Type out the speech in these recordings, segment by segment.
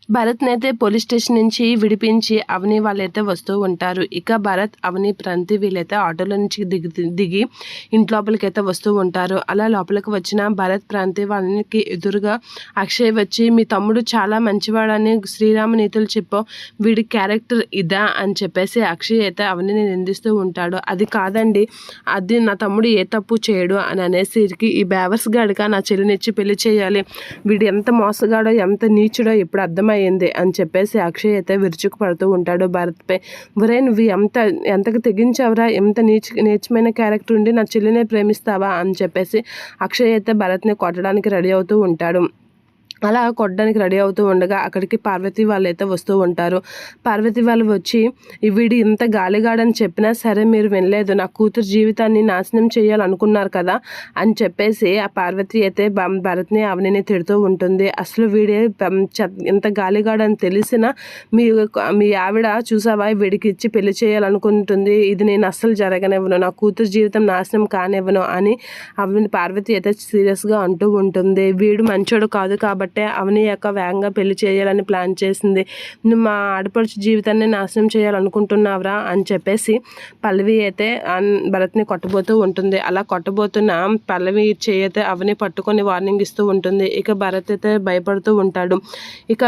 భరత్‌నైతే police station నుంచి విడిపించి అవని వాళ్ళైతే వస్తూ ఉంటారు. ఇక భరత్, అవని, ప్రంతి వీళ్ళైతే ఆటోలో నుంచి దిగి ఇంటి లోపలికైతే వస్తూ ఉంటారు. అలా లోపలికి వచ్చిన భరత్, ప్రంతి వాళ్ళకి ఎదురుగా అక్షయ్ వచ్చి, మీ తమ్ముడు చాలా మంచివాడని శ్రీరామ నీతులు చెప్పావు, వీడి క్యారెక్టర్ ఇదా అని చెప్పేసి అక్షయ్ అయితే అవనిని నిందిస్తూ ఉంటాడు. అది కాదండి, అది నా తమ్ముడు ఏ తప్పు చేయడు అని అనేసరికి, ఈ బేవర్స్ గాడిగా నా చెల్లినిచ్చి పెళ్లి చేయాలి, వీడు ఎంత మోసగాడో ఎంత నీచుడో ఇప్పుడు అర్థమైంది అని చెప్పేసి అక్షయ్ అయితే విరుచుకు పడుతూ ఉంటాడు భరత్పై. ఒరే నువ్వు ఎంతకు తెగించావురా, ఎంత నీచమైన క్యారెక్టర్ ఉండి నా చెల్లినే ప్రేమిస్తావా అని చెప్పేసి అక్షయ్ అయితే భరత్ని కొట్టడానికి రెడీ అవుతూ ఉంటాడు. అలా కొట్టడానికి రెడీ అవుతూ ఉండగా అక్కడికి పార్వతి వాళ్ళు అయితే వస్తూ ఉంటారు. పార్వతి వాళ్ళు వచ్చి, వీడు ఇంత గాలిగాడని చెప్పినా సరే మీరు వినలేదు, నా కూతురు జీవితాన్ని నాశనం చేయాలనుకున్నారు కదా అని చెప్పేసి ఆ పార్వతి అయితే భరత్ని అవనిని తిడుతూ ఉంటుంది. అసలు వీడే ఇంత గాలిగాడని తెలిసిన మీ ఆవిడ చూసావా వీడికి ఇచ్చి పెళ్లి చేయాలనుకుంటుంది, ఇది నేను అస్సలు జరగనివ్వను, నా కూతురు జీవితం నాశనం కానివ్వను అని పార్వతి అయితే సీరియస్గా అంటూ ఉంటుంది. వీడు మంచోడు కాదు కాబట్టి అవని యొక్క వేగంగా పెళ్లి చేయాలని ప్లాన్ చేసింది, నువ్వు మా ఆడపడుచు జీవితాన్ని నాశనం చేయాలనుకుంటున్నావురా అని చెప్పేసి పల్లవి అయితే భరత్ని కొట్టబోతూ ఉంటుంది. అలా కొట్టబోతున్న పల్లవి చేయతే అవని పట్టుకొని వార్నింగ్ ఇస్తూ ఉంటుంది. ఇక భరత్ అయితే భయపడుతూ ఉంటాడు. ఇక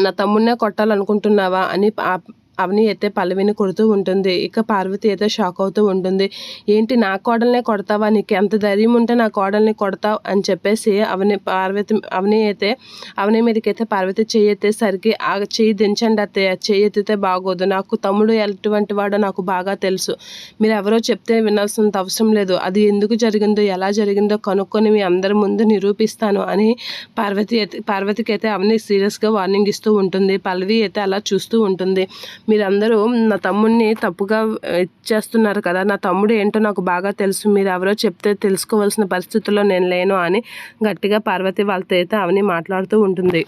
నా తమ్ముడినే కొట్టాలనుకుంటున్నావా అని అవని అయితే పల్లవిని కొడుతూ ఉంటుంది. ఇక పార్వతి అయితే షాక్ అవుతూ ఉంటుంది. ఏంటి నా కోడల్నే కొడతావా, నీకు ఎంత ధైర్యం ఉంటే నా కోడల్ని కొడతావు అని చెప్పేసి అవని మీదకైతే పార్వతి చెయ్యెత్తేసరికి, ఆ చెయ్యి దించండి అత్తయ్య, చెయ్యి ఎత్తితే బాగోదు, నాకు తమ్ముడు ఎటువంటి వాడో నాకు బాగా తెలుసు, మీరు ఎవరో చెప్తే వినాల్సినంత అవసరం లేదు, అది ఎందుకు జరిగిందో ఎలా జరిగిందో కనుక్కొని మీ అందరి ముందు నిరూపిస్తాను అని పార్వతికి అయితే అవని సీరియస్గా వార్నింగ్ ఇస్తూ ఉంటుంది. పల్లవి అయితే అలా చూస్తూ ఉంటుంది. మీరందరూ నా తమ్ముడిని తప్పుగా ఇచ్చేస్తున్నారు కదా, నా తమ్ముడు ఏంటో నాకు బాగా తెలుసు, మీరు ఎవరో చెప్తే తెలుసుకోవాల్సిన పరిస్థితుల్లో నేను లేను అని గట్టిగా పార్వతి వాళ్ళతో అయితే అవని మాట్లాడుతూ ఉంటుంది.